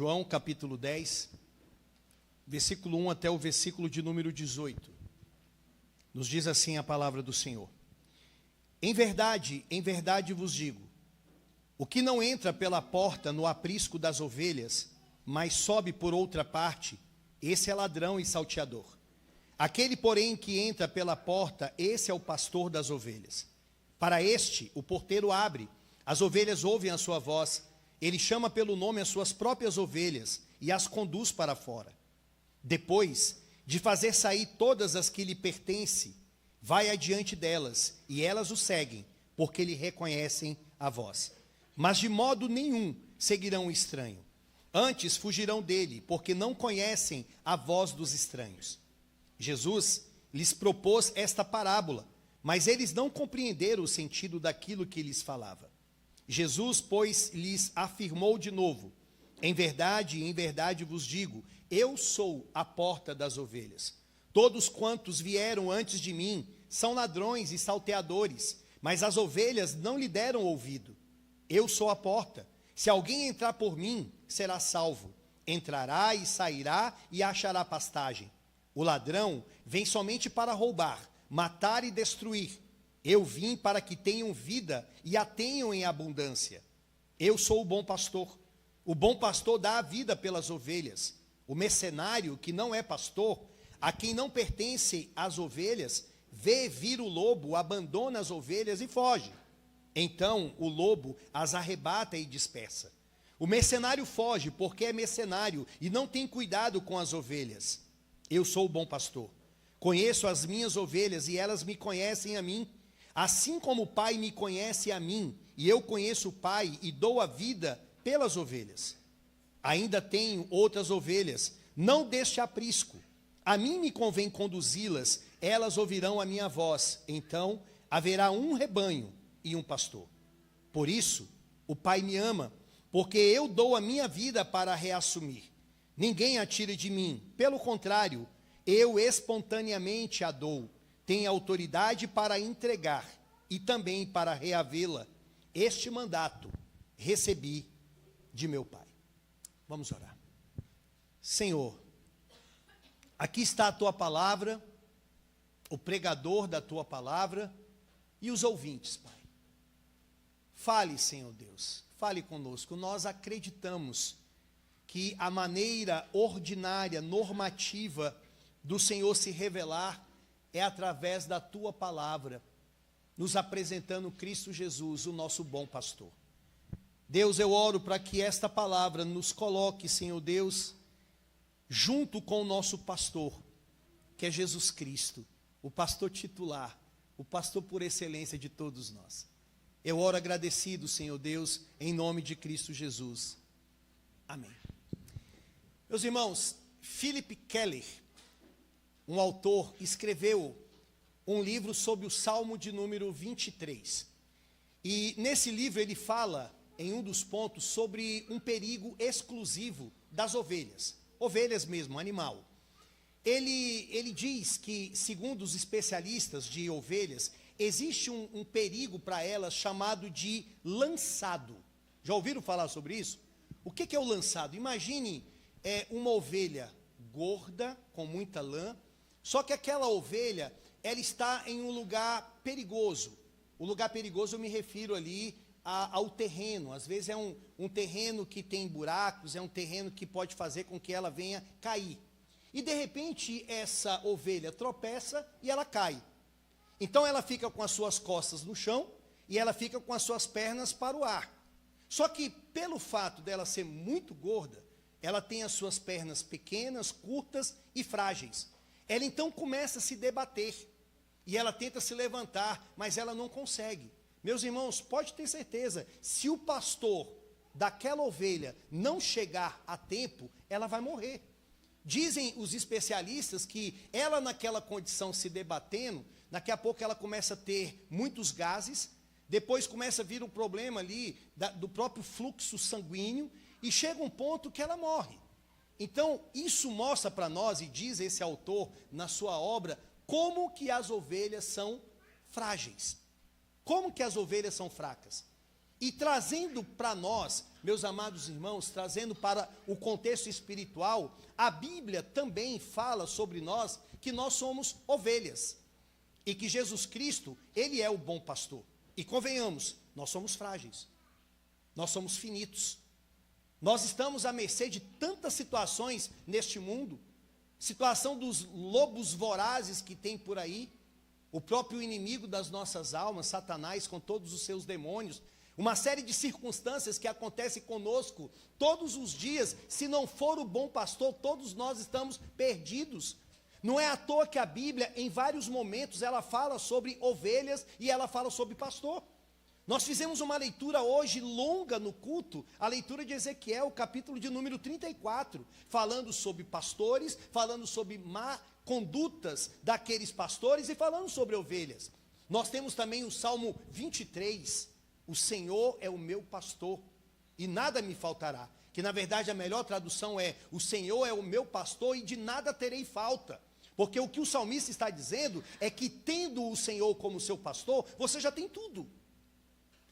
João capítulo 10, versículo 1 até o versículo de número 18. Nos diz assim a palavra do Senhor: em verdade vos digo, o que não entra pela porta no aprisco das ovelhas, mas sobe por outra parte, esse é ladrão e salteador. Aquele, porém, que entra pela porta, esse é o pastor das ovelhas. Para este, o porteiro abre, as ovelhas ouvem a sua voz, ele chama pelo nome as suas próprias ovelhas e as conduz para fora. Depois de fazer sair todas as que lhe pertencem, vai adiante delas, e elas o seguem, porque lhe reconhecem a voz. Mas de modo nenhum seguirão o estranho. Antes fugirão dele, porque não conhecem a voz dos estranhos. Jesus lhes propôs esta parábola, mas eles não compreenderam o sentido daquilo que lhes falava. Jesus, pois, lhes afirmou de novo: em verdade vos digo, eu sou a porta das ovelhas. Todos quantos vieram antes de mim são ladrões e salteadores, mas as ovelhas não lhe deram ouvido. Eu sou a porta. Se alguém entrar por mim, será salvo. Entrará e sairá e achará pastagem. O ladrão vem somente para roubar, matar e destruir. Eu vim para que tenham vida e a tenham em abundância. Eu sou o bom pastor. O bom pastor dá a vida pelas ovelhas. O mercenário, que não é pastor, a quem não pertence as ovelhas, vê vir o lobo, abandona as ovelhas e foge. Então o lobo as arrebata e dispersa. O mercenário foge porque é mercenário e não tem cuidado com as ovelhas. Eu sou o bom pastor. Conheço as minhas ovelhas e elas me conhecem a mim. Assim como o Pai me conhece a mim, e eu conheço o Pai e dou a vida pelas ovelhas. Ainda tenho outras ovelhas, não deste aprisco. A mim me convém conduzi-las, elas ouvirão a minha voz. Então haverá um rebanho e um pastor. Por isso, o Pai me ama, porque eu dou a minha vida para reassumir. Ninguém a tira de mim, pelo contrário, eu espontaneamente a dou. Tenho autoridade para entregar e também para reavê-la. Este mandato recebi de meu Pai. Vamos orar. Senhor, aqui está a tua palavra, o pregador da tua palavra e os ouvintes, Pai. Fale, Senhor Deus, fale conosco. Nós acreditamos que a maneira ordinária, normativa do Senhor se revelar é através da tua palavra, nos apresentando Cristo Jesus, o nosso bom pastor. Deus, eu oro para que esta palavra nos coloque, Senhor Deus, junto com o nosso pastor, que é Jesus Cristo, o pastor titular, o pastor por excelência de todos nós. Eu oro agradecido, Senhor Deus, em nome de Cristo Jesus. Amém. Meus irmãos, Philip Keller, um autor, escreveu um livro sobre o Salmo de número 23. E nesse livro ele fala, em um dos pontos, sobre um perigo exclusivo das ovelhas. Ovelhas mesmo, animal. Ele diz que, segundo os especialistas de ovelhas, existe um perigo para elas chamado de lançado. Já ouviram falar sobre isso? O que é o lançado? Imagine uma ovelha gorda, com muita lã, só que aquela ovelha, ela está em um lugar perigoso. O lugar perigoso eu me refiro ali ao terreno. Às vezes é um terreno que tem buracos, é um terreno que pode fazer com que ela venha cair. E de repente essa ovelha tropeça e ela cai. Então ela fica com as suas costas no chão e ela fica com as suas pernas para o ar. Só que pelo fato dela ser muito gorda, ela tem as suas pernas pequenas, curtas e frágeis. Ela então começa a se debater, e ela tenta se levantar, mas ela não consegue. Meus irmãos, pode ter certeza, se o pastor daquela ovelha não chegar a tempo, ela vai morrer. Dizem os especialistas que ela naquela condição se debatendo, daqui a pouco ela começa a ter muitos gases, depois começa a vir um problema ali do próprio fluxo sanguíneo, e chega um ponto que ela morre. Então, isso mostra para nós, e diz esse autor na sua obra, como que as ovelhas são frágeis. Como que as ovelhas são fracas? E trazendo para nós, meus amados irmãos, trazendo para o contexto espiritual, a Bíblia também fala sobre nós que nós somos ovelhas. E que Jesus Cristo, Ele é o bom pastor. E convenhamos, nós somos frágeis. Nós somos finitos. Nós estamos à mercê de tantas situações neste mundo. Situação dos lobos vorazes que tem por aí. O próprio inimigo das nossas almas, Satanás, com todos os seus demônios. Uma série de circunstâncias que acontecem conosco todos os dias. Se não for o bom pastor, todos nós estamos perdidos. Não é à toa que a Bíblia, em vários momentos, ela fala sobre ovelhas e ela fala sobre pastor. Nós fizemos uma leitura hoje longa no culto, a leitura de Ezequiel, capítulo de número 34, falando sobre pastores, falando sobre má condutas daqueles pastores e falando sobre ovelhas. Nós temos também o Salmo 23, o Senhor é o meu pastor e nada me faltará, que na verdade a melhor tradução é, o Senhor é o meu pastor e de nada terei falta, porque o que o salmista está dizendo é que tendo o Senhor como seu pastor, você já tem tudo.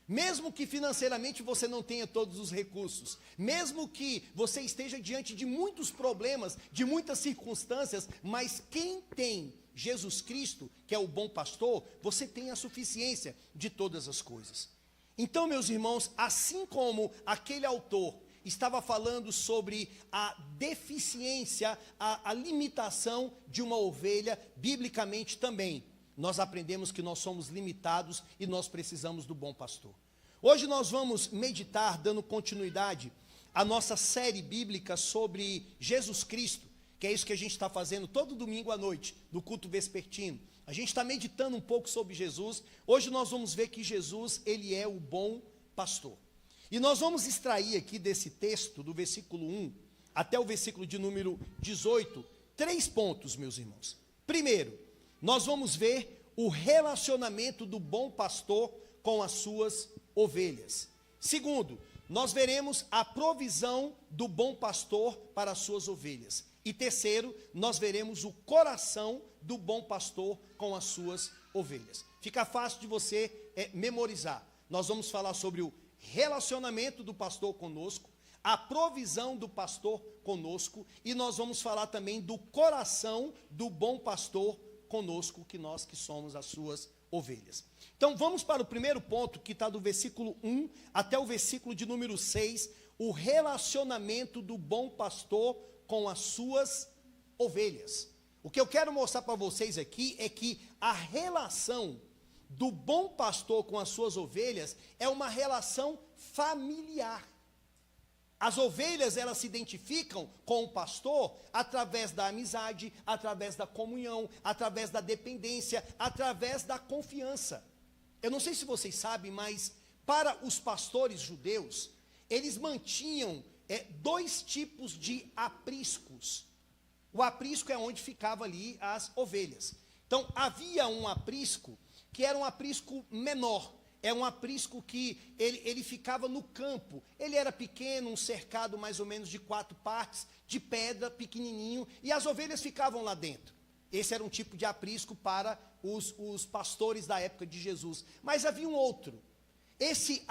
Mesmo que financeiramente você não tenha todos os recursos, mesmo que você esteja diante de muitos problemas, de muitas circunstâncias, mas quem tem Jesus Cristo, que é o bom pastor, você tem a suficiência de todas as coisas. Então, meus irmãos, assim como aquele autor estava falando sobre a deficiência, a limitação de uma ovelha, biblicamente também, nós aprendemos que nós somos limitados e nós precisamos do bom pastor. Hoje nós vamos meditar, dando continuidade à nossa série bíblica sobre Jesus Cristo, que é isso que a gente está fazendo todo domingo à noite, no culto vespertino. A gente está meditando um pouco sobre Jesus. Hoje nós vamos ver que Jesus, Ele é o bom pastor. E nós vamos extrair aqui desse texto, do versículo 1 até o versículo de número 18, 3 pontos, meus irmãos. Primeiro, nós vamos ver o relacionamento do bom pastor com as suas ovelhas. Segundo, nós veremos a provisão do bom pastor para as suas ovelhas. E terceiro, nós veremos o coração do bom pastor com as suas ovelhas. Fica fácil de você memorizar. Nós vamos falar sobre o relacionamento do pastor conosco, a provisão do pastor conosco, e nós vamos falar também do coração do bom pastor conosco, que nós que somos as suas ovelhas. Então vamos para o primeiro ponto, que está do versículo 1 até o versículo de número 6, o relacionamento do bom pastor com as suas ovelhas. O que eu quero mostrar para vocês aqui é que a relação do bom pastor com as suas ovelhas é uma relação familiar. As ovelhas, elas se identificam com o pastor através da amizade, através da comunhão, através da dependência, através da confiança. Eu não sei se vocês sabem, mas para os pastores judeus, eles mantinham 2 tipos de apriscos. O aprisco é onde ficavam ali as ovelhas. Então, havia um aprisco que era um aprisco menor. É um aprisco que ele ficava no campo. Ele era pequeno, um cercado mais ou menos de 4 partes, de pedra, pequenininho, e as ovelhas ficavam lá dentro. Esse era um tipo de aprisco para os pastores da época de Jesus. Mas havia um outro. Esse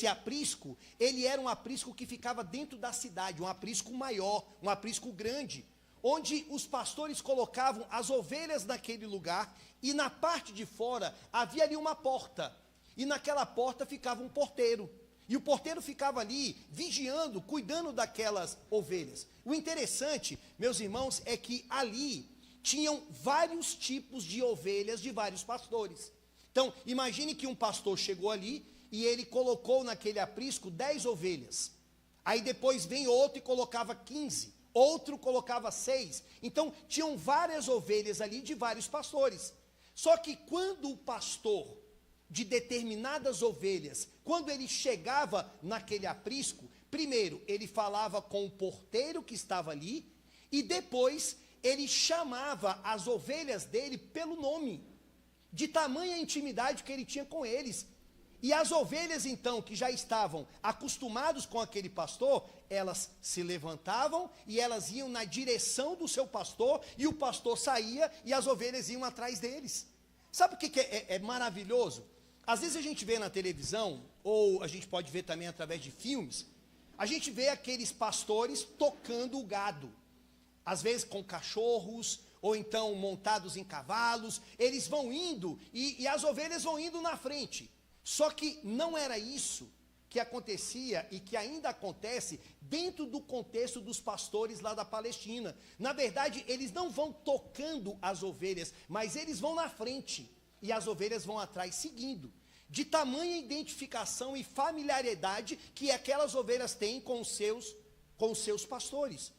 aprisco, ele era um aprisco que ficava dentro da cidade, um aprisco maior, um aprisco grande, onde os pastores colocavam as ovelhas naquele lugar, e na parte de fora havia ali uma porta, e naquela porta ficava um porteiro, e o porteiro ficava ali vigiando, cuidando daquelas ovelhas. O interessante, meus irmãos, é que ali tinham vários tipos de ovelhas de vários pastores. Então, imagine que um pastor chegou ali e ele colocou naquele aprisco 10 ovelhas. Aí depois vem outro e colocava 15, outro colocava 6. Então, tinham várias ovelhas ali de vários pastores. Só que quando o pastor de determinadas ovelhas, quando ele chegava naquele aprisco, primeiro ele falava com o porteiro que estava ali, e depois ele chamava as ovelhas dele pelo nome, de tamanha intimidade que ele tinha com eles. E as ovelhas então, que já estavam acostumados com aquele pastor, elas se levantavam e elas iam na direção do seu pastor, e o pastor saía e as ovelhas iam atrás deles. Sabe o que é maravilhoso? Às vezes a gente vê na televisão, ou a gente pode ver também através de filmes, a gente vê aqueles pastores tocando o gado. Às vezes com cachorros, ou então montados em cavalos, eles vão indo, e as ovelhas vão indo na frente. Só que não era isso que acontecia e que ainda acontece dentro do contexto dos pastores lá da Palestina. Na verdade, eles não vão tocando as ovelhas, mas eles vão na frente, e as ovelhas vão atrás seguindo. De tamanha identificação e familiaridade que aquelas ovelhas têm com os seus pastores.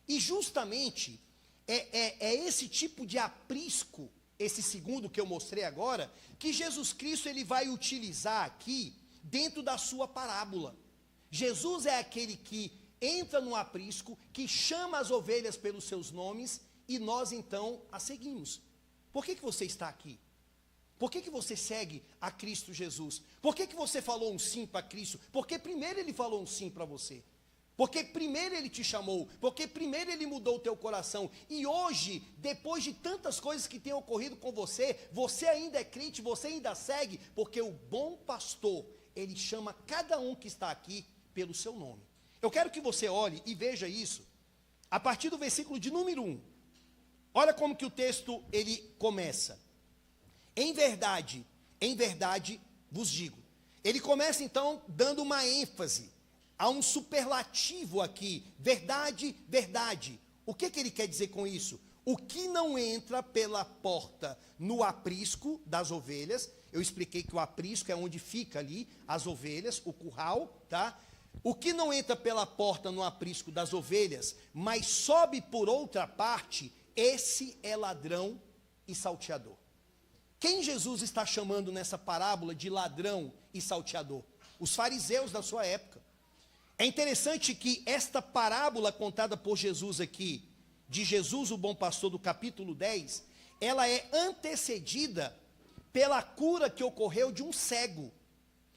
E justamente é esse tipo de aprisco, esse segundo que eu mostrei agora, que Jesus Cristo ele vai utilizar aqui dentro da sua parábola. Jesus é aquele que entra no aprisco, que chama as ovelhas pelos seus nomes, e nós então a seguimos. Por que você está aqui? Por que você segue a Cristo Jesus? Por que você falou um sim para Cristo? Porque primeiro ele falou um sim para você. Porque primeiro ele te chamou, porque primeiro ele mudou o teu coração. E hoje, depois de tantas coisas que têm ocorrido com você, você ainda é crente, você ainda segue, porque o bom pastor, ele chama cada um que está aqui pelo seu nome. Eu quero que você olhe e veja isso, a partir do versículo de número 1. Olha como que o texto, ele começa. Em verdade vos digo. Ele começa então dando uma ênfase. Há um superlativo aqui, verdade, verdade. O que ele quer dizer com isso? O que não entra pela porta no aprisco das ovelhas, eu expliquei que o aprisco é onde fica ali as ovelhas, o curral, tá? O que não entra pela porta no aprisco das ovelhas, mas sobe por outra parte, esse é ladrão e salteador. Quem Jesus está chamando nessa parábola de ladrão e salteador? Os fariseus da sua época. É interessante que esta parábola contada por Jesus aqui, de Jesus o bom pastor do capítulo 10, ela é antecedida pela cura que ocorreu de um cego,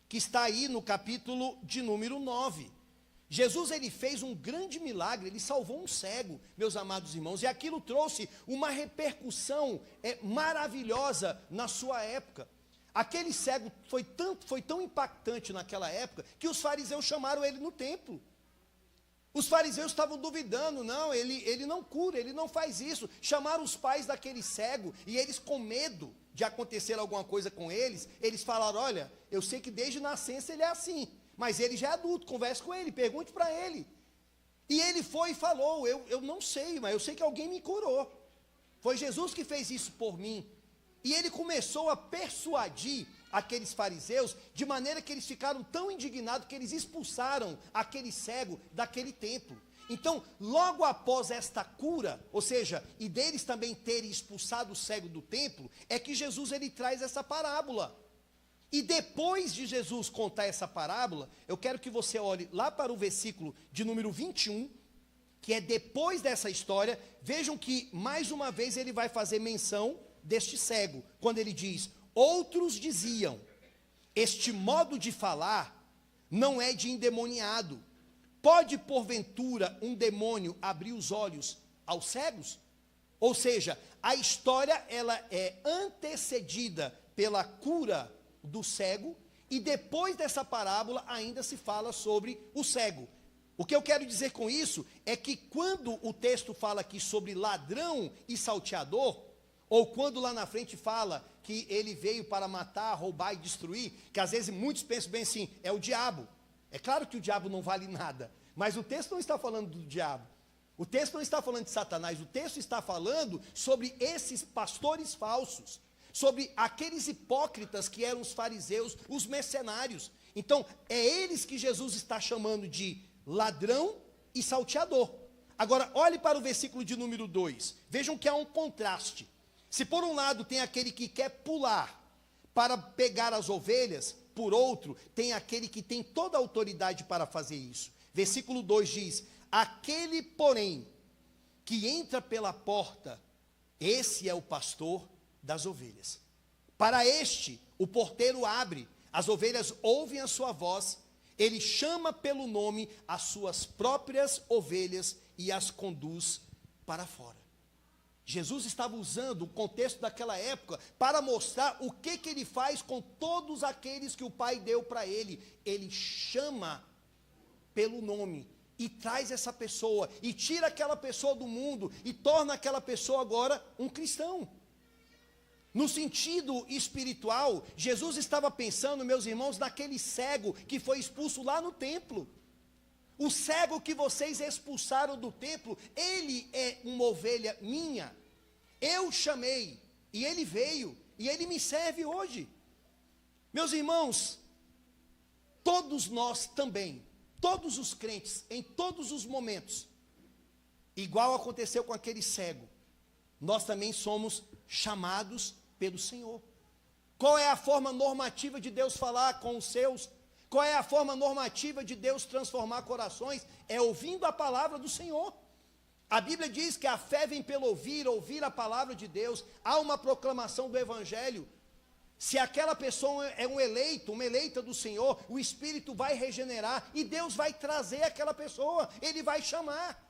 que está aí no capítulo de número 9. Jesus ele fez um grande milagre, ele salvou um cego, meus amados irmãos, e aquilo trouxe uma repercussão maravilhosa na sua época. Aquele cego foi tão impactante naquela época, que os fariseus chamaram ele no templo. Os fariseus estavam duvidando, não, ele não cura, ele não faz isso. Chamaram os pais daquele cego, e eles com medo de acontecer alguma coisa com eles, eles falaram, olha, eu sei que desde nascença ele é assim, mas ele já é adulto, converse com ele, pergunte para ele. E ele foi e falou, eu não sei, mas eu sei que alguém me curou. Foi Jesus que fez isso por mim. E ele começou a persuadir aqueles fariseus, de maneira que eles ficaram tão indignados que eles expulsaram aquele cego daquele templo. Então, logo após esta cura, ou seja, e deles também terem expulsado o cego do templo, é que Jesus ele traz essa parábola. E depois de Jesus contar essa parábola, eu quero que você olhe lá para o versículo de número 21, que é depois dessa história. Vejam que, mais uma vez, ele vai fazer menção deste cego, quando ele diz, outros diziam, este modo de falar não é de endemoniado. Pode, porventura, um demônio abrir os olhos aos cegos? Ou seja, a história ela é antecedida pela cura do cego, e depois dessa parábola ainda se fala sobre o cego. O que eu quero dizer com isso é que quando o texto fala aqui sobre ladrão e salteador, ou quando lá na frente fala que ele veio para matar, roubar e destruir, que às vezes muitos pensam bem assim, é o diabo. É claro que o diabo não vale nada, mas o texto não está falando do diabo. O texto não está falando de Satanás, o texto está falando sobre esses pastores falsos, sobre aqueles hipócritas que eram os fariseus, os mercenários. Então, é eles que Jesus está chamando de ladrão e salteador. Agora, olhe para o versículo de número 2. Vejam que há um contraste. Se por um lado tem aquele que quer pular para pegar as ovelhas, por outro, tem aquele que tem toda a autoridade para fazer isso. Versículo 2 diz, aquele, porém, que entra pela porta, esse é o pastor das ovelhas. Para este, o porteiro abre, as ovelhas ouvem a sua voz, ele chama pelo nome as suas próprias ovelhas e as conduz para fora. Jesus estava usando o contexto daquela época para mostrar o que ele faz com todos aqueles que o Pai deu para ele. Ele chama pelo nome e traz essa pessoa, e tira aquela pessoa do mundo, e torna aquela pessoa agora um cristão. No sentido espiritual, Jesus estava pensando, meus irmãos, naquele cego que foi expulso lá no templo. O cego que vocês expulsaram do templo, ele é uma ovelha minha. Eu chamei, e ele veio, e ele me serve hoje. Meus irmãos, todos nós também, todos os crentes, em todos os momentos, igual aconteceu com aquele cego, nós também somos chamados pelo Senhor. Qual é a forma normativa de Deus falar com os seus? Qual é a forma normativa de Deus transformar corações? É ouvindo a palavra do Senhor. A Bíblia diz que a fé vem pelo ouvir, ouvir a palavra de Deus. Há uma proclamação do Evangelho. Se aquela pessoa é um eleito, uma eleita do Senhor, o Espírito vai regenerar e Deus vai trazer aquela pessoa, Ele vai chamar.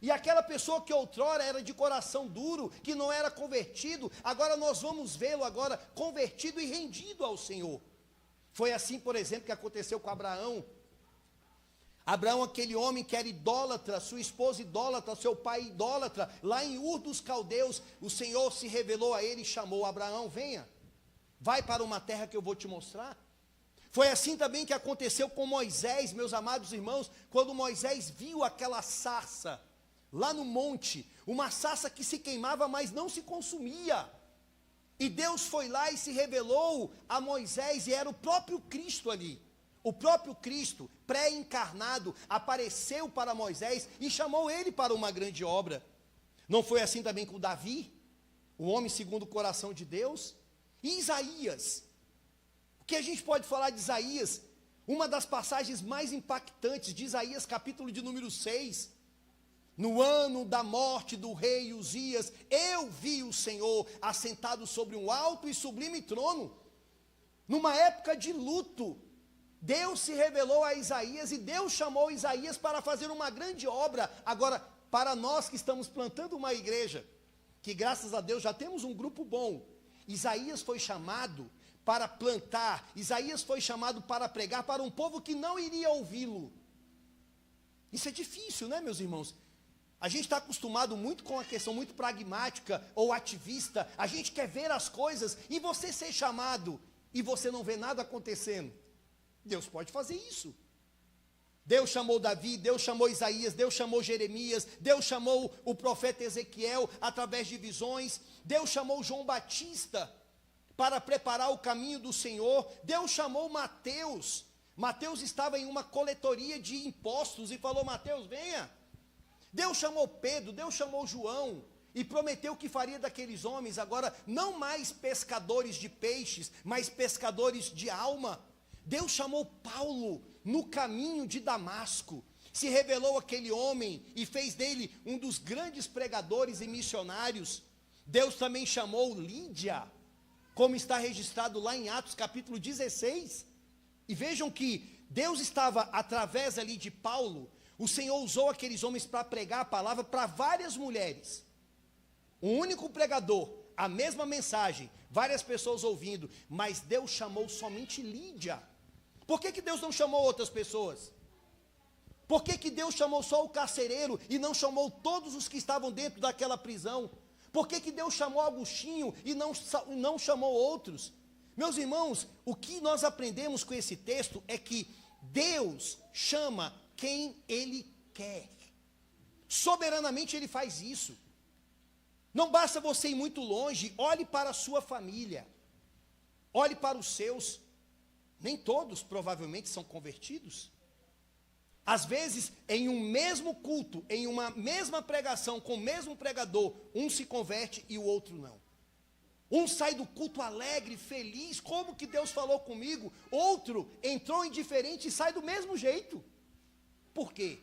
E aquela pessoa que outrora era de coração duro, que não era convertido, agora nós vamos vê-lo agora convertido e rendido ao Senhor. Foi assim, por exemplo, que aconteceu com Abraão. Abraão, aquele homem que era idólatra, sua esposa idólatra, seu pai idólatra, lá em Ur dos Caldeus, o Senhor se revelou a ele e chamou: Abraão, venha, vai para uma terra que eu vou te mostrar. Foi assim também que aconteceu com Moisés, meus amados irmãos, quando Moisés viu aquela sarça, lá no monte, uma sarça que se queimava, mas não se consumia. E Deus foi lá e se revelou a Moisés, e era o próprio Cristo ali. O próprio Cristo, pré-encarnado, apareceu para Moisés e chamou ele para uma grande obra. Não foi assim também com Davi, o homem segundo o coração de Deus? E Isaías? O que a gente pode falar de Isaías? Uma das passagens mais impactantes de Isaías, capítulo de número 6. No ano da morte do rei Uzias, eu vi o Senhor assentado sobre um alto e sublime trono. Numa época de luto, Deus se revelou a Isaías e Deus chamou Isaías para fazer uma grande obra. Agora, para nós que estamos plantando uma igreja, que graças a Deus já temos um grupo bom, Isaías foi chamado para plantar, Isaías foi chamado para pregar para um povo que não iria ouvi-lo. Isso é difícil, né, meus irmãos? A gente está acostumado muito com a questão muito pragmática ou ativista. A gente quer ver as coisas e você ser chamado e você não vê nada acontecendo. Deus pode fazer isso. Deus chamou Davi, Deus chamou Isaías, Deus chamou Jeremias, Deus chamou o profeta Ezequiel através de visões, Deus chamou João Batista para preparar o caminho do Senhor, Deus chamou Mateus. Mateus estava em uma coletoria de impostos e falou: Mateus, venha. Deus chamou Pedro, Deus chamou João e prometeu que faria daqueles homens agora não mais pescadores de peixes, mas pescadores de alma. Deus chamou Paulo no caminho de Damasco, se revelou aquele homem e fez dele um dos grandes pregadores e missionários. Deus também chamou Lídia, como está registrado lá em Atos capítulo 16. E vejam que Deus estava através ali de Paulo. O Senhor usou aqueles homens para pregar a palavra para várias mulheres. Um único pregador, a mesma mensagem, várias pessoas ouvindo, mas Deus chamou somente Lídia. Por que Deus não chamou outras pessoas? Por que Deus chamou só o carcereiro e não chamou todos os que estavam dentro daquela prisão? Por que Deus chamou Agostinho e não chamou outros? Meus irmãos, o que nós aprendemos com esse texto é que Deus chama quem Ele quer. Soberanamente Ele faz isso. Não basta você ir muito longe, olhe para a sua família, olhe para os seus. Nem todos provavelmente são convertidos. Às vezes, em um mesmo culto, em uma mesma pregação, com o mesmo pregador, um se converte e o outro não. Um sai do culto alegre, feliz, como que Deus falou comigo? Outro entrou indiferente e sai do mesmo jeito. Por quê?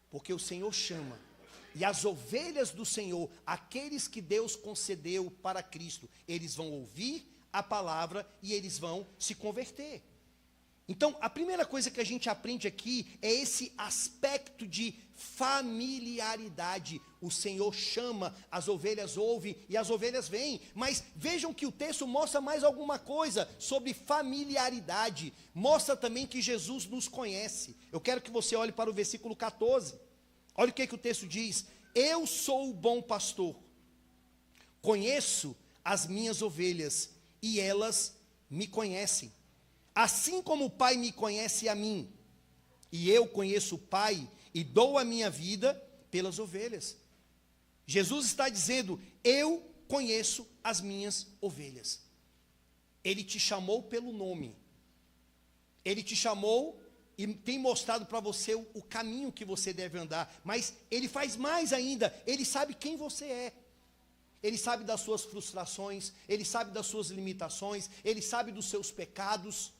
Porque o Senhor chama, e as ovelhas do Senhor, aqueles que Deus concedeu para Cristo, eles vão ouvir a palavra e eles vão se converter. Então, a primeira coisa que a gente aprende aqui é esse aspecto de familiaridade. O Senhor chama, as ovelhas ouvem e as ovelhas vêm. Mas vejam que o texto mostra mais alguma coisa sobre familiaridade. Mostra também que Jesus nos conhece. Eu quero que você olhe para o versículo 14. Olha o que o texto diz. Eu sou o bom pastor. Conheço as minhas ovelhas e elas me conhecem. Assim como o Pai me conhece a mim, e eu conheço o Pai, e dou a minha vida pelas ovelhas. Jesus está dizendo, eu conheço as minhas ovelhas. Ele te chamou pelo nome. Ele te chamou e tem mostrado para você o caminho que você deve andar. Mas ele faz mais ainda, ele sabe quem você é. Ele sabe das suas frustrações, ele sabe das suas limitações, ele sabe dos seus pecados.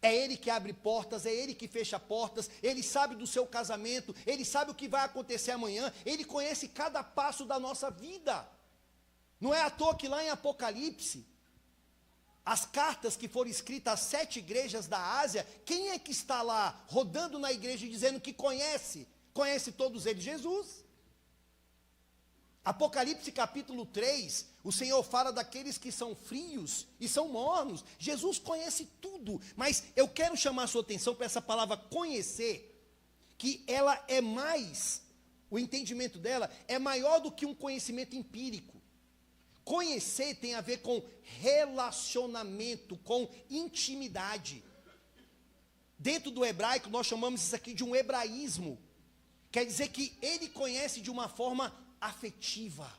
É Ele que abre portas, é Ele que fecha portas, Ele sabe do seu casamento, Ele sabe o que vai acontecer amanhã, Ele conhece cada passo da nossa vida. Não é à toa que lá em Apocalipse, as cartas que foram escritas às 7 igrejas da Ásia, quem é que está lá rodando na igreja e dizendo que conhece todos eles? Jesus. Apocalipse capítulo 3, o Senhor fala daqueles que são frios e são mornos. Jesus conhece tudo, mas eu quero chamar a sua atenção para essa palavra conhecer, que ela é mais, o entendimento dela é maior do que um conhecimento empírico. Conhecer tem a ver com relacionamento, com intimidade. Dentro do hebraico nós chamamos isso aqui de um hebraísmo. Quer dizer que ele conhece de uma forma afetiva,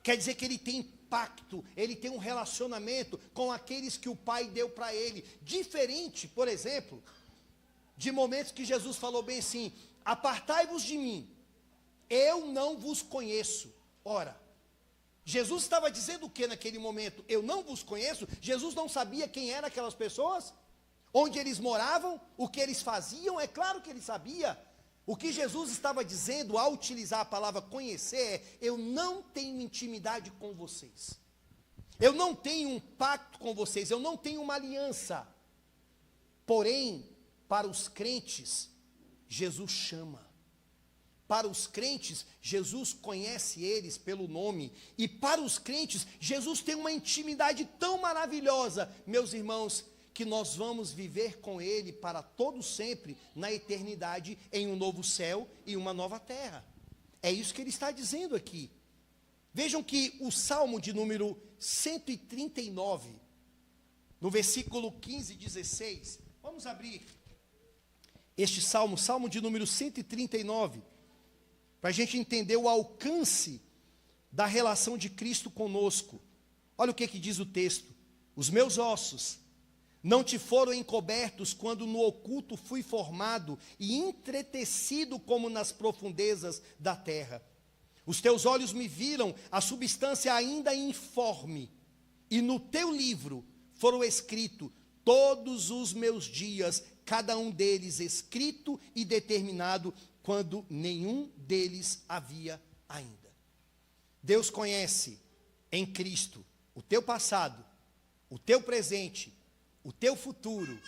quer dizer que ele tem pacto, ele tem um relacionamento com aqueles que o Pai deu para ele, diferente, por exemplo, de momentos que Jesus falou bem assim, apartai-vos de mim, eu não vos conheço. Ora, Jesus estava dizendo o que naquele momento? Eu não vos conheço? Jesus não sabia quem eram aquelas pessoas? Onde eles moravam? O que eles faziam? É claro que ele sabia. O que Jesus estava dizendo ao utilizar a palavra conhecer é, eu não tenho intimidade com vocês. Eu não tenho um pacto com vocês, eu não tenho uma aliança. Porém, para os crentes, Jesus chama. Para os crentes, Jesus conhece eles pelo nome. E para os crentes, Jesus tem uma intimidade tão maravilhosa, meus irmãos, que nós vamos viver com Ele para todo sempre, na eternidade, em um novo céu e uma nova terra. É isso que ele está dizendo aqui. Vejam que o Salmo de número 139, no versículo 15 e 16, vamos abrir este Salmo, Salmo de número 139, para a gente entender o alcance da relação de Cristo conosco. Olha o que diz o texto. Os meus ossos não te foram encobertos quando no oculto fui formado e entretecido como nas profundezas da terra. Os teus olhos me viram a substância ainda informe, e no teu livro foram escritos todos os meus dias, cada um deles escrito e determinado, quando nenhum deles havia ainda. Deus conhece em Cristo o teu passado, o teu presente, o teu futuro,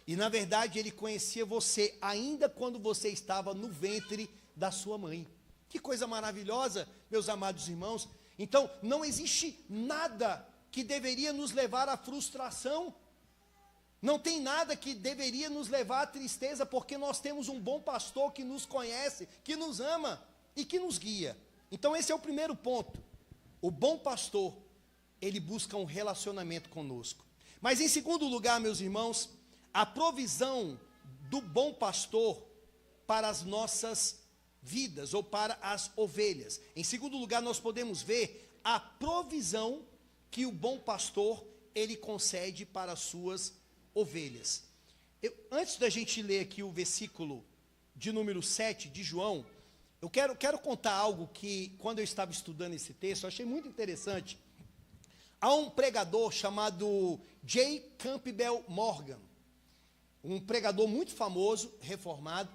e na verdade Ele conhecia você ainda quando você estava no ventre da sua mãe. Que coisa maravilhosa, meus amados irmãos. Então, não existe nada que deveria nos levar à frustração, não tem nada que deveria nos levar à tristeza, porque nós temos um bom pastor que nos conhece, que nos ama e que nos guia. Então esse é o primeiro ponto. O bom pastor, ele busca um relacionamento conosco. Mas em segundo lugar, meus irmãos, a provisão do bom pastor para as nossas vidas, ou para as ovelhas. Em segundo lugar, nós podemos ver a provisão que o bom pastor, ele concede para as suas ovelhas. Antes da gente ler aqui o versículo de número 7 de João, eu quero contar algo que, quando eu estava estudando esse texto, eu achei muito interessante. Há um pregador chamado J. Campbell Morgan, um pregador muito famoso, reformado,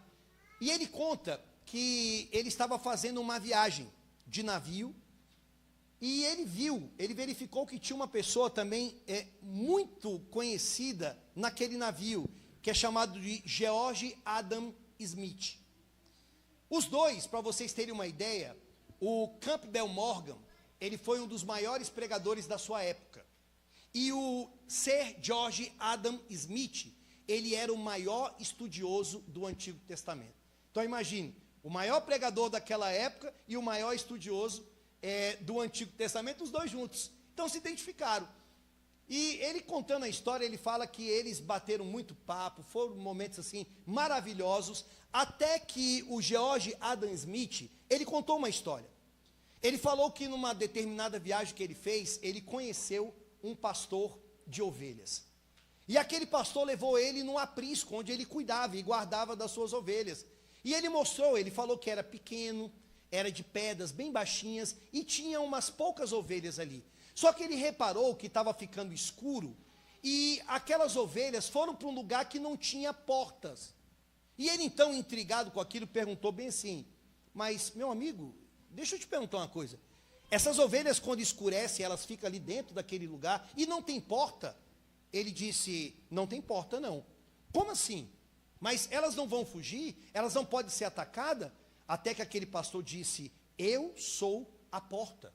e ele conta que ele estava fazendo uma viagem de navio, E ele verificou que tinha uma pessoa também muito conhecida naquele navio, que é chamado de George Adam Smith. Os dois, para vocês terem uma ideia, o Campbell Morgan, ele foi um dos maiores pregadores da sua época. E o Sir George Adam Smith, ele era o maior estudioso do Antigo Testamento. Então imagine, o maior pregador daquela época e o maior estudioso do Antigo Testamento, os dois juntos. Então se identificaram. E ele contando a história, ele fala que eles bateram muito papo, foram momentos assim maravilhosos, até que o George Adam Smith, ele contou uma história. Ele falou que numa determinada viagem que ele fez, ele conheceu um pastor de ovelhas. E aquele pastor levou ele num aprisco, onde ele cuidava e guardava das suas ovelhas. E ele mostrou, ele falou que era pequeno, era de pedras bem baixinhas, e tinha umas poucas ovelhas ali. Só que ele reparou que estava ficando escuro, e aquelas ovelhas foram para um lugar que não tinha portas. E ele então, intrigado com aquilo, perguntou bem assim, mas meu amigo, deixa eu te perguntar uma coisa, essas ovelhas quando escurecem, elas ficam ali dentro daquele lugar, e não tem porta? Ele disse, não tem porta não. Como assim? Mas elas não vão fugir? Elas não podem ser atacadas? Até que aquele pastor disse, eu sou a porta.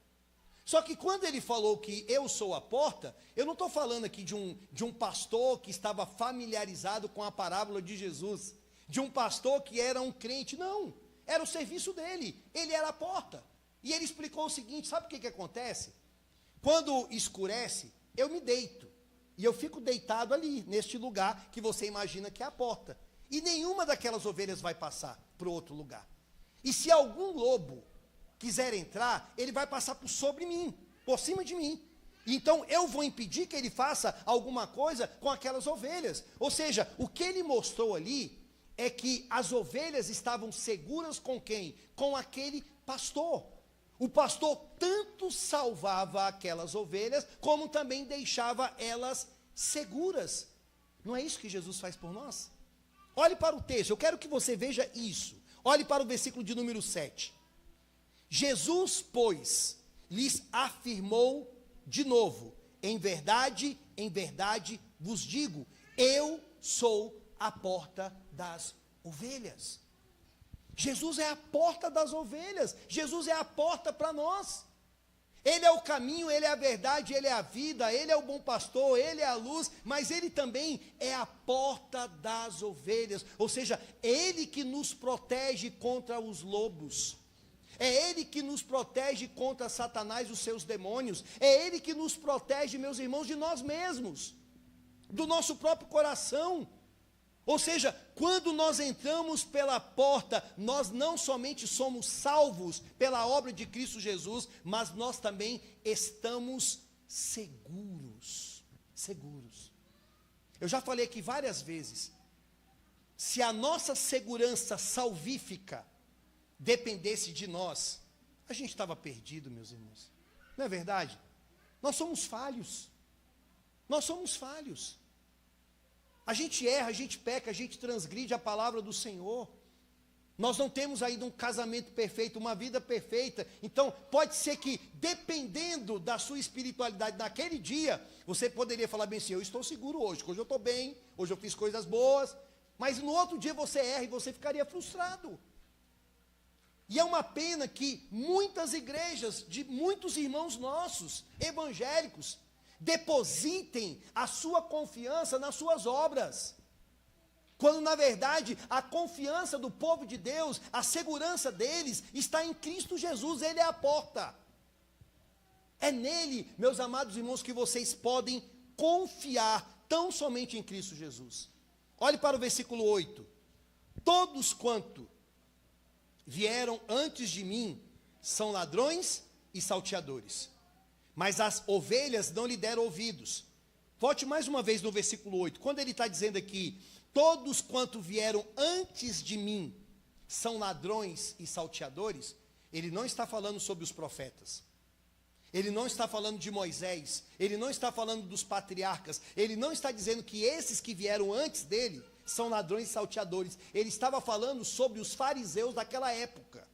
Só que quando ele falou que eu sou a porta, eu não estou falando aqui de um pastor que estava familiarizado com a parábola de Jesus, de um pastor que era um crente, não, era o serviço dele, ele era a porta. E ele explicou o seguinte, sabe o que acontece? Quando escurece, eu me deito, e eu fico deitado ali, neste lugar que você imagina que é a porta, e nenhuma daquelas ovelhas vai passar para o outro lugar. E se algum lobo quiser entrar, ele vai passar por sobre mim, por cima de mim. Então eu vou impedir que ele faça alguma coisa com aquelas ovelhas. Ou seja, o que ele mostrou ali é que as ovelhas estavam seguras com quem? Com aquele pastor. O pastor tanto salvava aquelas ovelhas, como também deixava elas seguras. Não é isso que Jesus faz por nós? Olhe para o texto, eu quero que você veja isso. Olhe para o versículo de número 7. Jesus, pois, lhes afirmou de novo, em verdade vos digo, eu sou a porta das ovelhas. Jesus é a porta das ovelhas, Jesus é a porta para nós. Ele é o caminho, ele é a verdade, ele é a vida, ele é o bom pastor, ele é a luz, mas ele também é a porta das ovelhas, ou seja, ele que nos protege contra os lobos. É ele que nos protege contra Satanás e os seus demônios. É ele que nos protege, meus irmãos, de nós mesmos, do nosso próprio coração. Ou seja, quando nós entramos pela porta, nós não somente somos salvos pela obra de Cristo Jesus, mas nós também estamos seguros. Seguros. Eu já falei aqui várias vezes, se a nossa segurança salvífica dependesse de nós, a gente estava perdido, meus irmãos. Não é verdade? Nós somos falhos. Nós somos falhos. A gente erra, a gente peca, a gente transgride a palavra do Senhor. Nós não temos ainda um casamento perfeito, uma vida perfeita. Então, pode ser que, dependendo da sua espiritualidade naquele dia, você poderia falar bem assim, eu estou seguro hoje eu estou bem, hoje eu fiz coisas boas, mas no outro dia você erra e você ficaria frustrado. E é uma pena que muitas igrejas, de muitos irmãos nossos, evangélicos, depositem a sua confiança nas suas obras, quando na verdade a confiança do povo de Deus, a segurança deles está em Cristo Jesus, ele é a porta. É nele, meus amados irmãos, que vocês podem confiar tão somente em Cristo Jesus. Olhe para o versículo 8. Todos quanto vieram antes de mim são ladrões e salteadores, mas as ovelhas não lhe deram ouvidos. Volte mais uma vez no versículo 8, quando ele está dizendo aqui, todos quanto vieram antes de mim são ladrões e salteadores, ele não está falando sobre os profetas, ele não está falando de Moisés, ele não está falando dos patriarcas, ele não está dizendo que esses que vieram antes dele são ladrões e salteadores, ele estava falando sobre os fariseus daquela época.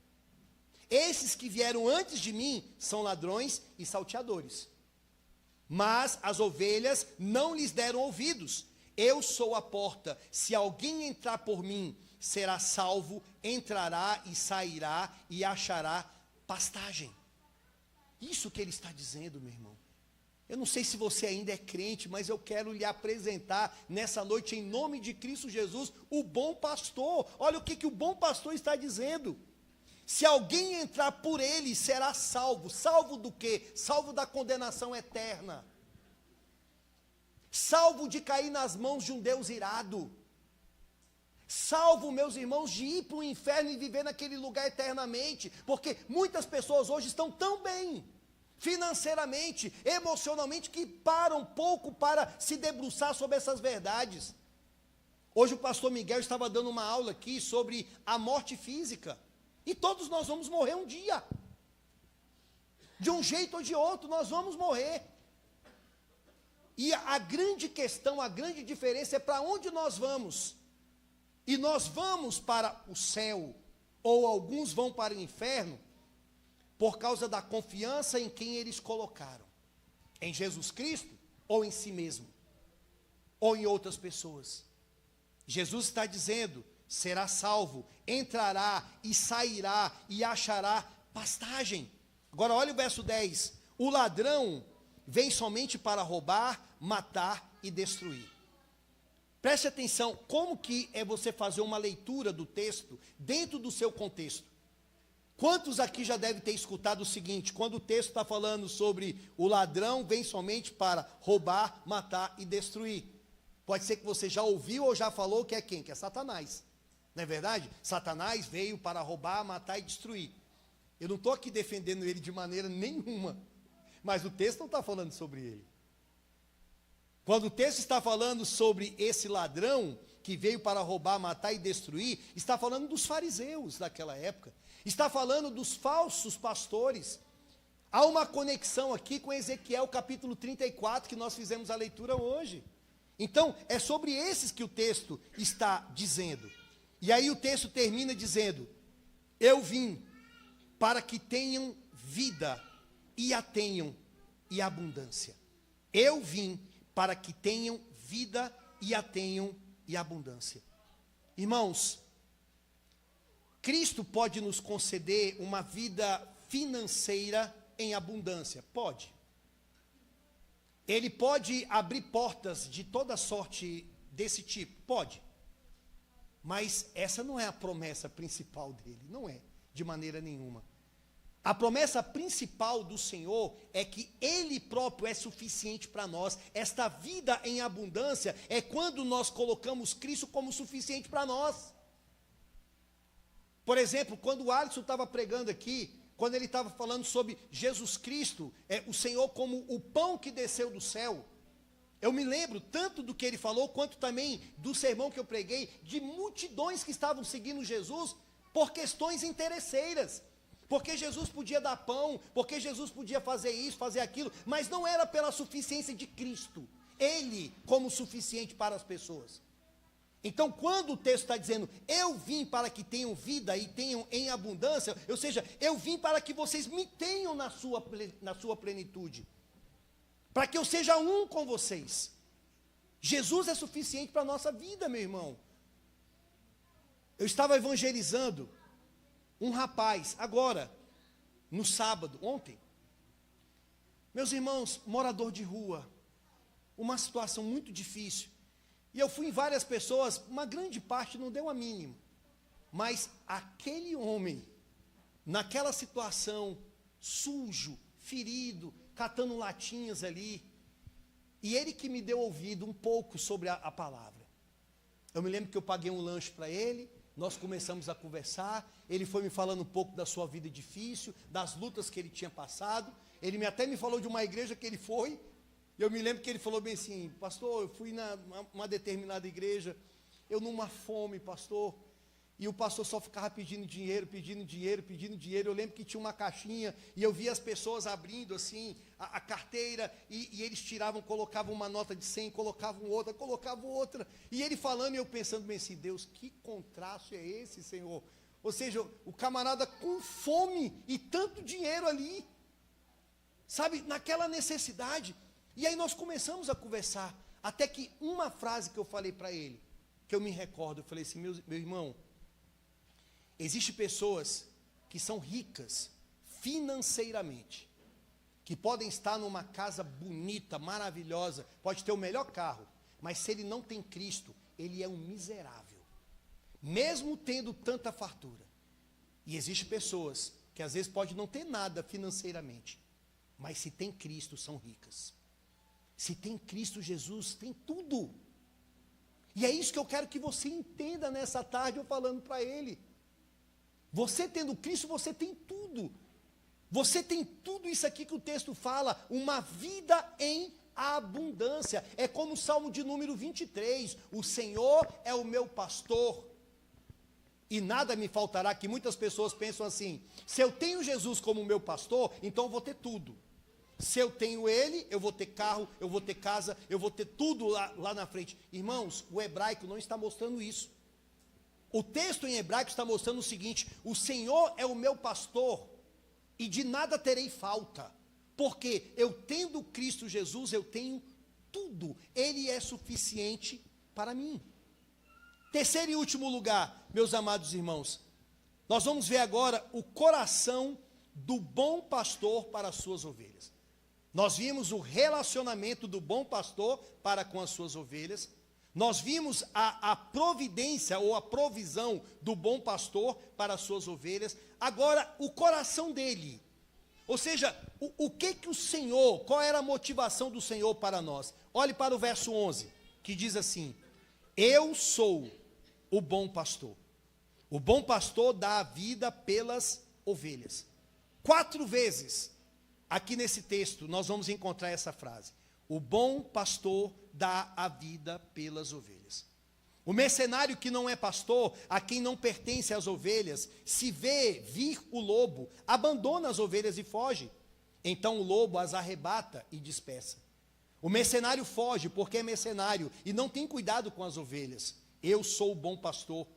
Esses que vieram antes de mim são ladrões e salteadores. Mas as ovelhas não lhes deram ouvidos. Eu sou a porta. Se alguém entrar por mim, será salvo, entrará e sairá e achará pastagem. Isso que ele está dizendo, meu irmão. Eu não sei se você ainda é crente, mas eu quero lhe apresentar nessa noite, em nome de Cristo Jesus, o bom pastor. Olha o que o bom pastor está dizendo. Se alguém entrar por ele, será salvo. Salvo do quê? Salvo da condenação eterna. Salvo de cair nas mãos de um Deus irado. Salvo, meus irmãos, de ir para o inferno e viver naquele lugar eternamente. Porque muitas pessoas hoje estão tão bem, financeiramente, emocionalmente, que param pouco para se debruçar sobre essas verdades. Hoje o pastor Miguel estava dando uma aula aqui sobre a morte física. E todos nós vamos morrer um dia. De um jeito ou de outro, nós vamos morrer. E a grande questão, a grande diferença é para onde nós vamos. E nós vamos para o céu, ou alguns vão para o inferno, por causa da confiança em quem eles colocaram. Em Jesus Cristo, ou em si mesmo, ou em outras pessoas. Jesus está dizendo, será salvo, entrará e sairá e achará pastagem. Agora olha o verso 10. O ladrão vem somente para roubar, matar e destruir. Preste atenção, como que é você fazer uma leitura do texto dentro do seu contexto? Quantos aqui já devem ter escutado o seguinte, quando o texto está falando sobre o ladrão vem somente para roubar, matar e destruir? Pode ser que você já ouviu ou já falou que é quem? Que é Satanás. Não é verdade? Satanás veio para roubar, matar e destruir. Eu não estou aqui defendendo ele de maneira nenhuma, mas o texto não está falando sobre ele. Quando o texto está falando sobre esse ladrão que veio para roubar, matar e destruir, está falando dos fariseus daquela época, está falando dos falsos pastores. Há uma conexão aqui com Ezequiel capítulo 34, que nós fizemos a leitura hoje. Então, é sobre esses que o texto está dizendo. E aí o texto termina dizendo, eu vim para que tenham vida e a tenham e abundância. Eu vim para que tenham vida e a tenham e abundância. Irmãos, Cristo pode nos conceder uma vida financeira em abundância? Pode. Ele pode abrir portas de toda sorte desse tipo? Pode. Mas essa não é a promessa principal dele, não é, de maneira nenhuma. A promessa principal do Senhor é que Ele próprio é suficiente para nós. Esta vida em abundância é quando nós colocamos Cristo como suficiente para nós. Por exemplo, quando o Alisson estava pregando aqui, quando ele estava falando sobre Jesus Cristo, o Senhor como o pão que desceu do céu, eu me lembro tanto do que ele falou, quanto também do sermão que eu preguei, de multidões que estavam seguindo Jesus por questões interesseiras. Porque Jesus podia dar pão, porque Jesus podia fazer isso, fazer aquilo, mas não era pela suficiência de Cristo, Ele como suficiente para as pessoas. Então, quando o texto está dizendo, eu vim para que tenham vida e tenham em abundância, ou seja, eu vim para que vocês me tenham na sua plenitude, para que eu seja um com vocês. Jesus é suficiente para a nossa vida, meu irmão. Eu estava evangelizando um rapaz, agora, no sábado, ontem. Meus irmãos, morador de rua, uma situação muito difícil. E eu fui em várias pessoas, uma grande parte não deu a mínima. Mas aquele homem, naquela situação, sujo, ferido, catando latinhas ali, e ele que me deu ouvido um pouco sobre a palavra. Eu me lembro que eu paguei um lanche para ele, nós começamos a conversar, ele foi me falando um pouco da sua vida difícil, das lutas que ele tinha passado, ele até me falou de uma igreja que ele foi, eu me lembro que ele falou bem assim, pastor, eu fui numa determinada igreja, eu numa fome, pastor, e o pastor só ficava pedindo dinheiro, eu lembro que tinha uma caixinha, e eu via as pessoas abrindo assim, a carteira, e eles tiravam, colocavam uma nota de 100, colocavam outra, e ele falando, e eu pensando bem assim, Deus, que contraste é esse, Senhor? Ou seja, o camarada com fome e tanto dinheiro ali, sabe, naquela necessidade. E aí nós começamos a conversar, até que uma frase que eu falei para ele, que eu me recordo, eu falei assim, meu irmão, existem pessoas que são ricas financeiramente, que podem estar numa casa bonita, maravilhosa, pode ter o melhor carro, mas se ele não tem Cristo, ele é um miserável, mesmo tendo tanta fartura. E existem pessoas que às vezes podem não ter nada financeiramente, mas se tem Cristo, são ricas. Se tem Cristo Jesus, tem tudo. E é isso que eu quero que você entenda nessa tarde, eu falando para ele. Você tendo Cristo, você tem tudo. Você tem tudo isso aqui que o texto fala, uma vida em abundância. É como o Salmo de número 23, o Senhor é o meu pastor, e nada me faltará, que muitas pessoas pensam assim, se eu tenho Jesus como meu pastor, então eu vou ter tudo. Se eu tenho ele, eu vou ter carro, eu vou ter casa, eu vou ter tudo lá na frente. Irmãos, o hebraico não está mostrando isso. O texto em hebraico está mostrando o seguinte, o Senhor é o meu pastor, e de nada terei falta, porque eu tendo Cristo Jesus, eu tenho tudo, Ele é suficiente para mim. Terceiro e último lugar, meus amados irmãos, nós vamos ver agora o coração do bom pastor para as suas ovelhas. Nós vimos o relacionamento do bom pastor para com as suas ovelhas, nós vimos a providência ou a provisão do bom pastor para as suas ovelhas, agora o coração dele, ou seja, o que o Senhor, qual era a motivação do Senhor para nós? Olhe para o verso 11, que diz assim, eu sou o bom pastor dá a vida pelas ovelhas. 4 vezes, aqui nesse texto, nós vamos encontrar essa frase, o bom pastor dá a vida pelas ovelhas. O mercenário que não é pastor, a quem não pertence as ovelhas, se vê vir o lobo, abandona as ovelhas e foge. Então o lobo as arrebata e dispersa. O mercenário foge porque é mercenário e não tem cuidado com as ovelhas. Eu sou o bom pastor,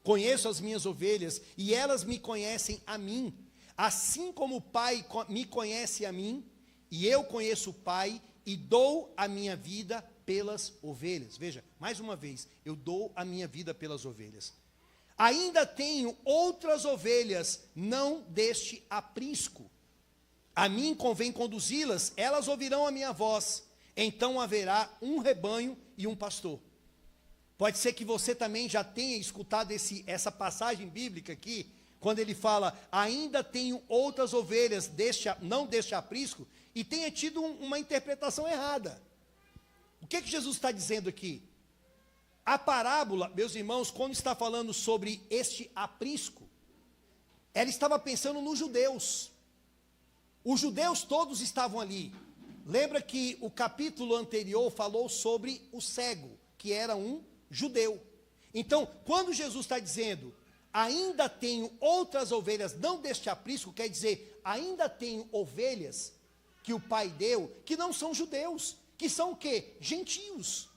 conheço as minhas ovelhas e elas me conhecem a mim. Assim como o Pai me conhece a mim, e eu conheço o Pai e dou a minha vida pelas ovelhas. Veja, mais uma vez, eu dou a minha vida pelas ovelhas. Ainda tenho outras ovelhas, não deste aprisco. A mim convém conduzi-las, elas ouvirão a minha voz. Então haverá um rebanho e um pastor. Pode ser que você também já tenha escutado essa passagem bíblica aqui, quando ele fala, ainda tenho outras ovelhas, não deste aprisco, e tenha tido uma interpretação errada. O que Jesus está dizendo aqui? A parábola, meus irmãos, quando está falando sobre este aprisco, ela estava pensando nos judeus. Os judeus todos estavam ali. Lembra que o capítulo anterior falou sobre o cego, que era um judeu. Então, quando Jesus está dizendo, ainda tenho outras ovelhas, não deste aprisco, quer dizer, ainda tenho ovelhas que o Pai deu, que não são judeus, que são o quê? Gentios.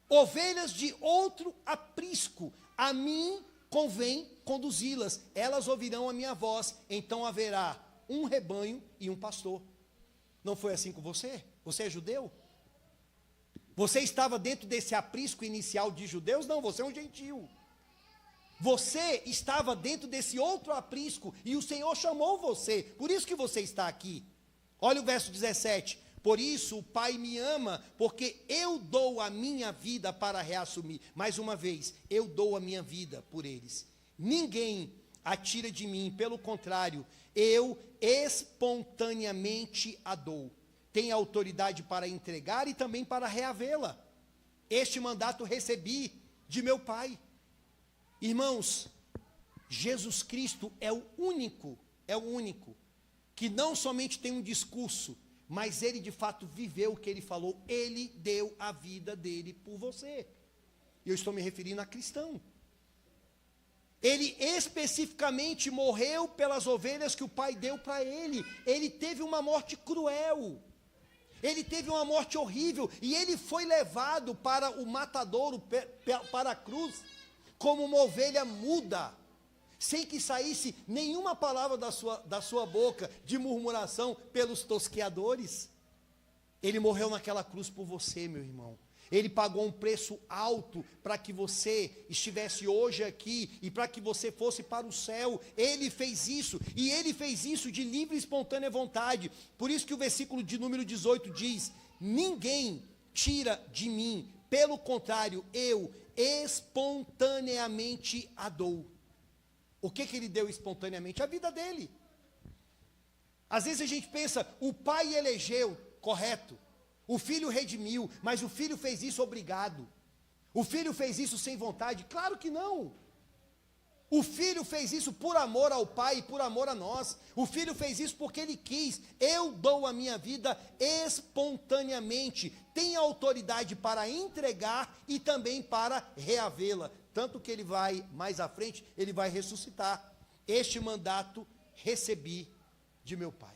Ovelhas de outro aprisco, a mim convém conduzi-las, elas ouvirão a minha voz, então haverá um rebanho e um pastor. Não foi assim com você? Você é judeu? Você estava dentro desse aprisco inicial de judeus? Não, você é um gentio. Você estava dentro desse outro aprisco e o Senhor chamou você, por isso que você está aqui. Olha o verso 17, por isso o Pai me ama, porque eu dou a minha vida para reassumir. Mais uma vez, eu dou a minha vida por eles. Ninguém a tira de mim, pelo contrário, eu espontaneamente a dou. Tenho autoridade para entregar e também para reavê-la. Este mandato recebi de meu Pai. Irmãos, Jesus Cristo é o único que não somente tem um discurso, mas ele de fato viveu o que ele falou, ele deu a vida dele por você. Eu estou me referindo a cristão. Ele especificamente morreu pelas ovelhas que o Pai deu para ele. Ele teve uma morte cruel. Ele teve uma morte horrível. E ele foi levado para o matadouro, para a cruz, como uma ovelha muda. sem que saísse nenhuma palavra da sua boca de murmuração pelos tosqueadores. Ele morreu naquela cruz por você, meu irmão. Ele pagou um preço alto para que você estivesse hoje aqui e para que você fosse para o céu. Ele fez isso, e ele fez isso de livre e espontânea vontade. Por isso que o versículo de número 18 diz: ninguém tira de mim, pelo contrário, eu espontaneamente a dou. O que ele deu espontaneamente? A vida dele. Às vezes a gente pensa, o pai elegeu, correto. O filho redimiu, mas o filho fez isso obrigado. O filho fez isso sem vontade? Claro que não. O filho fez isso por amor ao pai e por amor a nós. O filho fez isso porque ele quis. Eu dou a minha vida espontaneamente. Tem autoridade para entregar e também para reavê-la. Tanto que ele vai, mais à frente, ele vai ressuscitar. Este mandato recebi de meu pai.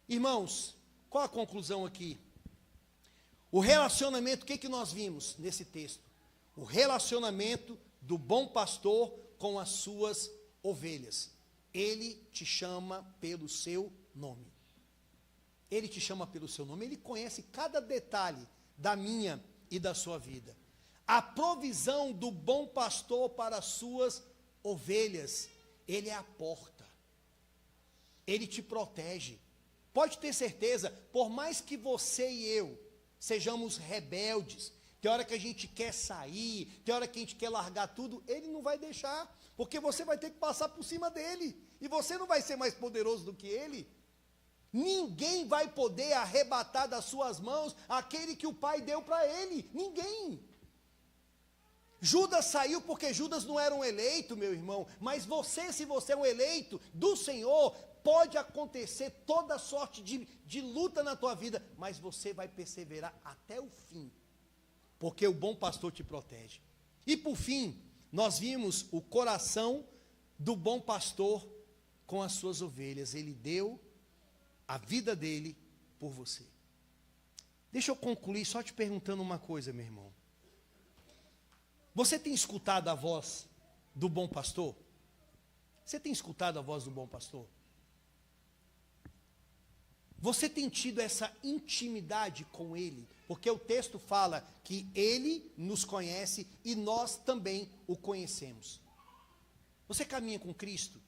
Irmãos, qual a conclusão aqui? O relacionamento, o que nós vimos nesse texto? O relacionamento do bom pastor com as suas ovelhas. Ele te chama pelo seu nome. Ele te chama pelo seu nome. Ele conhece cada detalhe da minha e da sua vida. A provisão do bom pastor para as suas ovelhas. Ele é a porta. Ele te protege. Pode ter certeza, por mais que você e eu sejamos rebeldes, tem hora que a gente quer sair, tem hora que a gente quer largar tudo, ele não vai deixar, porque você vai ter que passar por cima dele, e você não vai ser mais poderoso do que ele. Ninguém vai poder arrebatar das suas mãos aquele que o pai deu para ele, ninguém. Judas saiu porque Judas não era um eleito, meu irmão, mas você, se você é um eleito do Senhor, pode acontecer toda sorte de luta na tua vida, mas você vai perseverar até o fim, porque o bom pastor te protege. E por fim, nós vimos o coração do bom pastor com as suas ovelhas. Ele deu a vida dele por você. Deixa eu concluir só te perguntando uma coisa, meu irmão. Você tem escutado a voz do bom pastor? Você tem escutado a voz do bom pastor? Você tem tido essa intimidade com ele? Porque o texto fala que ele nos conhece e nós também o conhecemos. Você caminha com Cristo?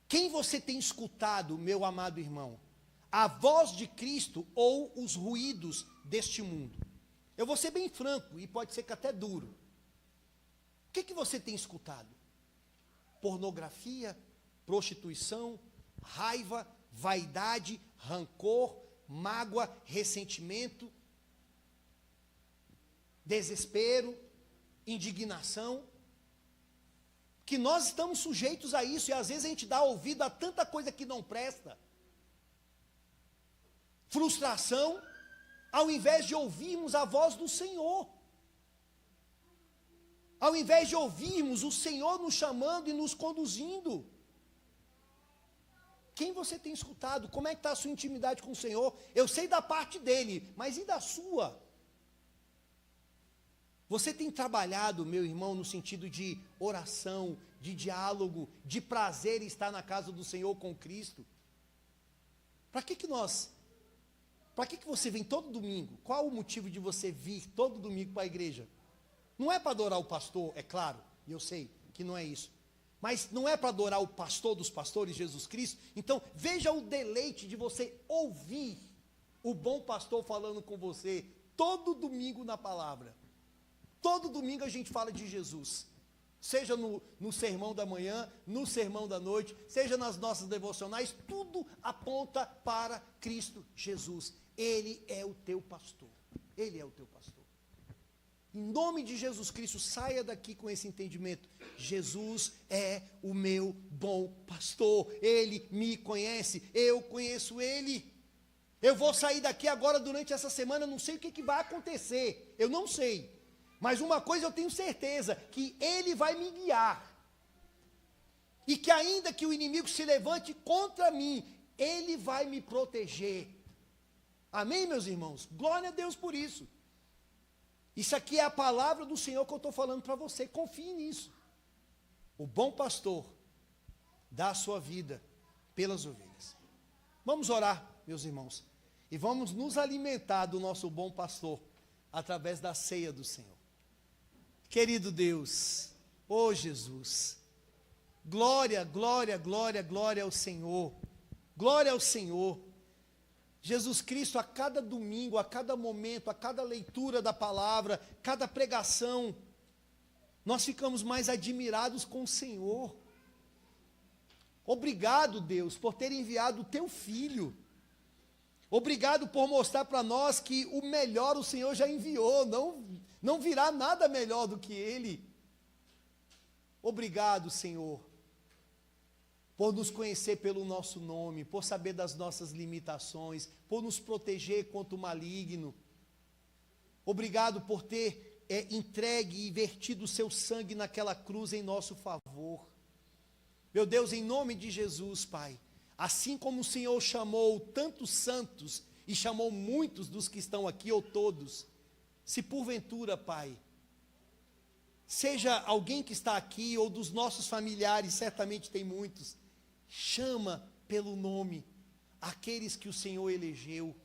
Quem você tem escutado, meu amado irmão? A voz de Cristo ou os ruídos deste mundo? Eu vou ser bem franco e pode ser que até duro. O que você tem escutado? Pornografia, prostituição, raiva, vaidade, rancor, mágoa, ressentimento, desespero, indignação, que nós estamos sujeitos a isso, e às vezes a gente dá ouvido a tanta coisa que não presta, frustração, ao invés de ouvirmos a voz do Senhor, ao invés de ouvirmos o Senhor nos chamando e nos conduzindo. Quem você tem escutado? Como é que está a sua intimidade com o Senhor? Eu sei da parte dele, mas e da sua? Você tem trabalhado, meu irmão, no sentido de oração, de diálogo, de prazer em estar na casa do Senhor com Cristo? Para que você vem todo domingo? Qual o motivo de você vir todo domingo para a igreja? Não é para adorar o pastor, é claro, e eu sei que não é isso. Mas não é para adorar o pastor dos pastores, Jesus Cristo? Então, veja o deleite de você ouvir o bom pastor falando com você, todo domingo na palavra. Todo domingo a gente fala de Jesus. Seja no sermão da manhã, no sermão da noite, seja nas nossas devocionais, tudo aponta para Cristo Jesus. Ele é o teu pastor. Ele é o teu pastor. Em nome de Jesus Cristo, saia daqui com esse entendimento. Jesus é o meu bom pastor. Ele me conhece, eu conheço ele. Eu vou sair daqui agora durante essa semana, não sei o que vai acontecer. Eu não sei. Mas uma coisa eu tenho certeza, que ele vai me guiar. E que ainda que o inimigo se levante contra mim, ele vai me proteger. Amém, meus irmãos? Glória a Deus por isso. Isso aqui é a palavra do Senhor que eu estou falando para você, confie nisso. O bom pastor dá a sua vida pelas ovelhas. Vamos orar, meus irmãos, e vamos nos alimentar do nosso bom pastor através da ceia do Senhor. Querido Deus, ó Jesus, glória, glória, glória, glória ao Senhor, glória ao Senhor. Jesus Cristo, a cada domingo, a cada momento, a cada leitura da palavra, cada pregação, nós ficamos mais admirados com o Senhor. Obrigado, Deus, por ter enviado o teu Filho. Obrigado por mostrar para nós que o melhor o Senhor já enviou, não virá nada melhor do que Ele. Obrigado, Senhor, por nos conhecer pelo nosso nome, por saber das nossas limitações, por nos proteger contra o maligno. Obrigado por ter entregue e vertido o seu sangue naquela cruz em nosso favor. Meu Deus, em nome de Jesus, Pai, assim como o Senhor chamou tantos santos e chamou muitos dos que estão aqui, ou todos, se porventura, Pai, seja alguém que está aqui, ou dos nossos familiares, certamente tem muitos, chama pelo nome aqueles que o Senhor elegeu.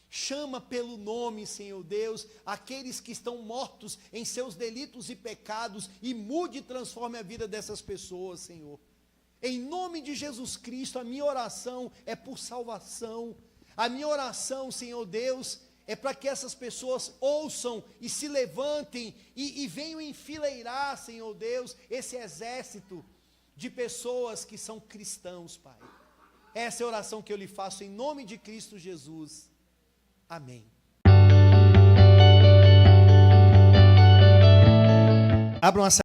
Chama pelo nome, Senhor Deus, aqueles que estão mortos em seus delitos e pecados, e mude e transforme a vida dessas pessoas, Senhor. Em nome de Jesus Cristo, a minha oração é por salvação. A minha oração, Senhor Deus, é para que essas pessoas ouçam e se levantem e venham enfileirar, Senhor Deus, esse exército de pessoas que são cristãos, Pai. Essa é a oração que eu lhe faço em nome de Cristo Jesus. Amém. Abram a